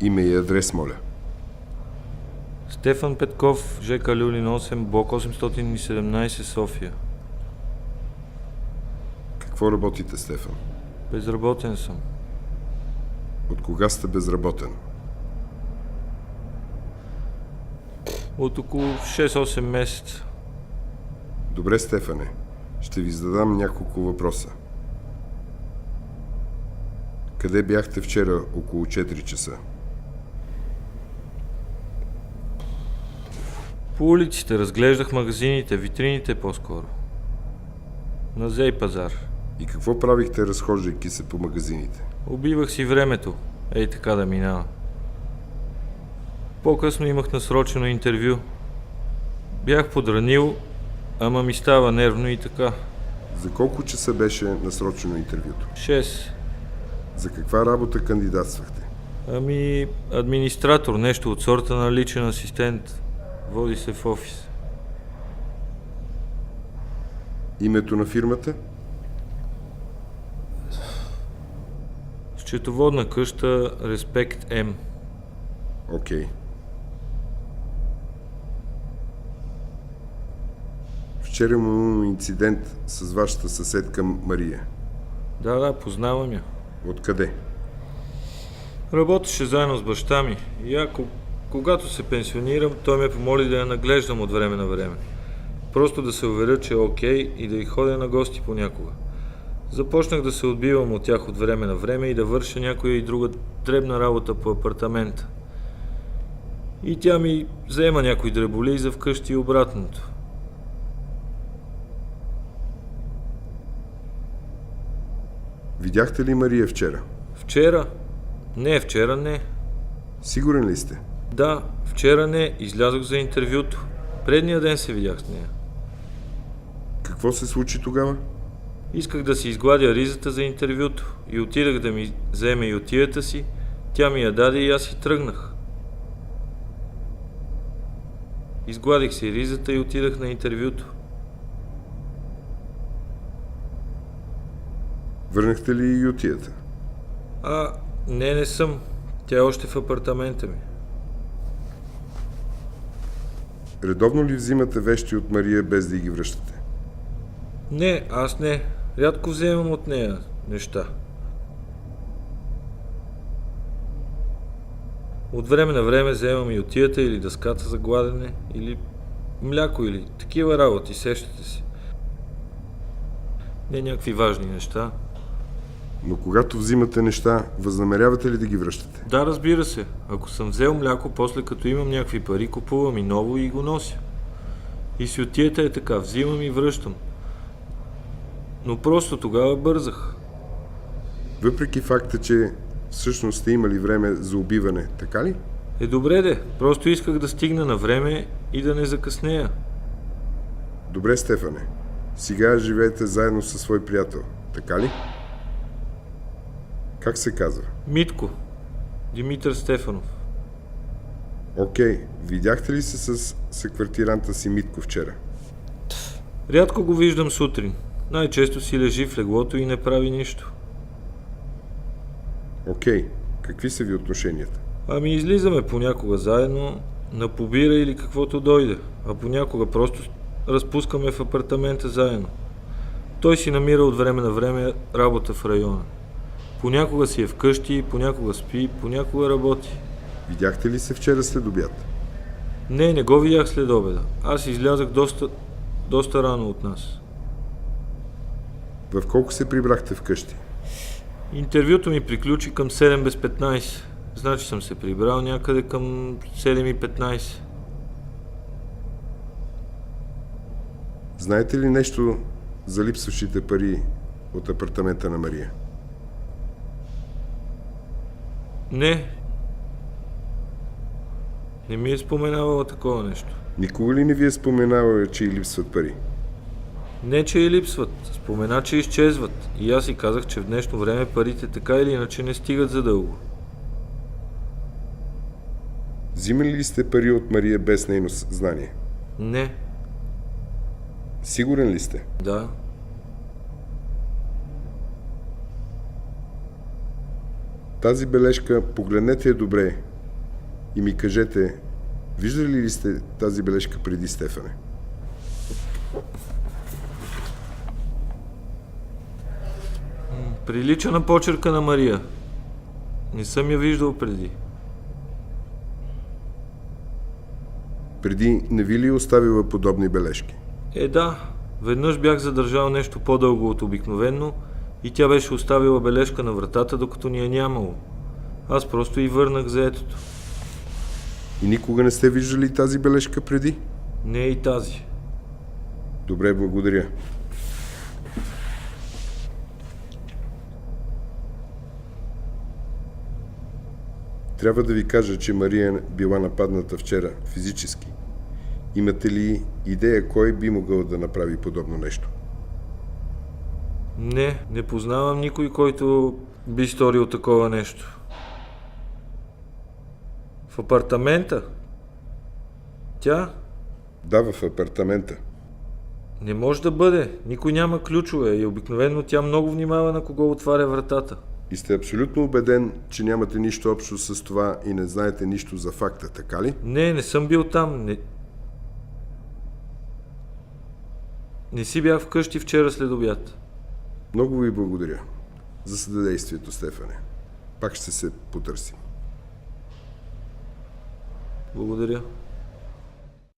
Име и адрес, моля. Стефан Петков, ЖК Люлин 8, блок 817, София. Какво работите, Стефан? Безработен съм. От кога сте безработен? От около 6-8 месеца. Добре, Стефане. Ще ви задам няколко въпроса. Къде бяхте вчера около 4 часа? По улиците разглеждах магазините, витрините по-скоро. На Зей пазар. И какво правихте, разхождайки се по магазините? Убивах си времето. Ей така да минава. По-късно имах насрочено интервю. Бях подранил, ама ми става нервно и така. За колко часа беше насрочено интервюто? 6. За каква работа кандидатствахте? Ами, администратор, нещо от сорта на личен асистент. Води се в офис. Името на фирмата? Счетоводна къща Респект М. Окей. Вчера имам инцидент с вашата съседка Мария. Да, познавам я. Откъде? Работеше заедно с баща ми. И когато се пенсионирам, той ме помоли да я наглеждам от време на време. Просто да се уверя, че е окей и да й ходя на гости понякога. Започнах да се отбивам от тях от време на време и да върша някоя и друга дребна работа по апартамента. И тя ми заема някои дреболии за вкъщи и обратното. Видяхте ли Мария вчера? Вчера? Не, вчера не. Сигурен ли сте? Да, вчера не. Излязох за интервюто. Предния ден се видях с нея. Какво се случи тогава? Исках да си изгладя ризата за интервюто и отидах да ми вземе ютията си. Тя ми я даде и аз си тръгнах. Изгладих си ризата и отидах на интервюто. Върнахте ли ютията? Не съм. Тя е още в апартамента ми. Редовно ли взимате вещи от Мария без да ги връщате? Не, аз не. Рядко вземам от нея неща. От време на време вземам ютията или дъската за гладене, или мляко, или такива работи, сещате се. Не някакви важни неща. Но когато взимате неща, възнамерявате ли да ги връщате? Да, разбира се. Ако съм взел мляко, после като имам някакви пари, купувам и ново и го нося. И с ютията е така, взимам и връщам. Но просто тогава бързах. Въпреки факта, че всъщност сте имали време за убиване, така ли? Добре де, просто исках да стигна на време и да не закъснея. Добре, Стефане. Сега живеете заедно със свой приятел, така ли? Как се казва? Митко. Димитър Стефанов. Окей. Видяхте ли се с съквартиранта си Митко вчера? Рядко го виждам сутрин. Най-често си лежи в леглото и не прави нищо. Окей. Какви са ви отношенията? Ами излизаме понякога заедно, на побира или каквото дойде, а понякога просто разпускаме в апартамента заедно. Той си намира от време на време работа в района. Понякога си е вкъщи, понякога спи, понякога работи. Видяхте ли се вчера след обяд? Не го видях след обеда. Аз излязах доста рано от нас. В колко се прибрахте вкъщи? Интервюто ми приключи към 7 без 15. Значи съм се прибрал някъде към 7:15. Знаете ли нещо за липсващите пари от апартамента на Мария? Не ми е споменавала такова нещо. Никога ли не ви е споменавала, че й липсват пари? Не, че и липсват. Спомена, че изчезват. И аз си казах, че в днешно време парите така или иначе не стигат за дълго. Взимали ли сте пари от Мария без нейно знание? Не. Сигурен ли сте? Да. – Тази бележка погледнете я добре и ми кажете, виждали ли сте тази бележка преди, Стефане? Прилича на почерка на Мария. Не съм я виждал преди. Преди не ви ли е оставила подобни бележки? Да. Веднъж бях задържал нещо по-дълго от обикновено и тя беше оставила бележка на вратата, докато ни я нямало. Аз просто и върнах заетото. И никога не сте виждали тази бележка преди? Не и тази. Добре, благодаря. Трябва да ви кажа, че Мария била нападната вчера физически. Имате ли идея кой би могъл да направи подобно нещо? Не познавам никой, който би сторил такова нещо. В апартамента? Тя? Да, в апартамента. Не може да бъде. Никой няма ключове и обикновено тя много внимава на кого отваря вратата. И сте абсолютно убеден, че нямате нищо общо с това и не знаете нищо за факта, така ли? Не съм бил там. Не си бях вкъщи вчера след обяд. Много ви благодаря за съдействието, Стефане. Пак ще се потърсим. Благодаря.